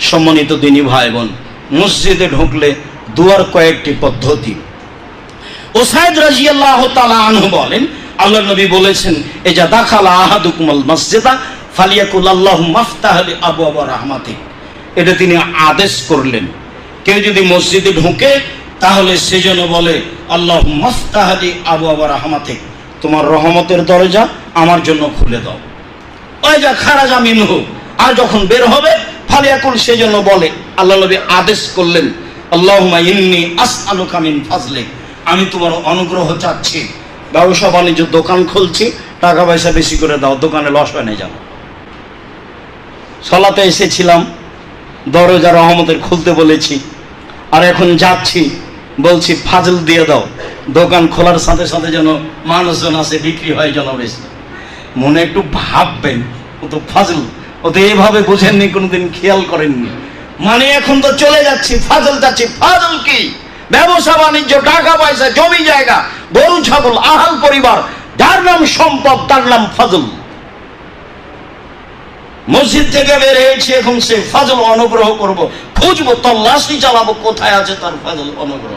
সম্মানিত দিনী ভাই বোন, মসজিদে ঢুকলে দুয়ার কয়েকটি পদ্ধতি। উসাইদ রাদিয়াল্লাহু তাআলা আনহু বলেন, আল্লাহর নবী বলেছেন, ইজা দাখালা আহাদুকুমুল মসজিদা ফালিয়াকুল আল্লাহুম্মা আফতাহ লি আবওয়াব রাহমাতিক। এটা তিনি আদেশ করলেন, কেউ যদি মসজিদে ঢুকে তাহলে সেজন্য বলে আল্লাহুম্মা আফতাহ লি আবওয়াব রাহমাতিক, তোমার রহমতের দরজা আমার জন্য খুলে দাও। ওই যা খারাজা মিনহু, আর যখন বের হবে ফালিয়াকুল সেজন্য বলে, আল্লাহ নবী আদেশ করলেন, আল্লাহুম্মা ইন্নী আসআলুকা মিন ফাজলিক, আমি তোমার অনুগ্রহ চাচ্ছি। ব্যবসা বাণিজ্য দোকান খুলছি, টাকা পয়সা বেশি করে দাও, দোকানে লস হয় না যেন। সলাতে এসেছিলাম, দরজা রহমতের খুলতে বলেছি, আর এখন যাচ্ছি বলছি ফাজল দিয়ে দাও, দোকান খোলার সাথে সাথে যেন মানুষজন আসে, বিক্রি হয় যেন বেশি। মনে একটু ভাববেন, ও তো ফাজল, ও তো এইভাবে বুঝেননি, কোনোদিন খেয়াল করেননি। মানে এখন তো চলে যাচ্ছি, ফাজল যাচ্ছি। ফাজল কি? ব্যবসা বাণিজ্য, টাকা পয়সা, জমি জায়গা, গরু ছাগল, আহাল পরিবার, যার নাম সম্পদ তার নাম ফাজল। মসজিদ থেকে বের হয়েছি, এখন সে ফাজল অনুগ্রহ করব, খুঁজবো, তল্লাশি চালাবো, কোথায় আছে তার ফাজল অনুগ্রহ।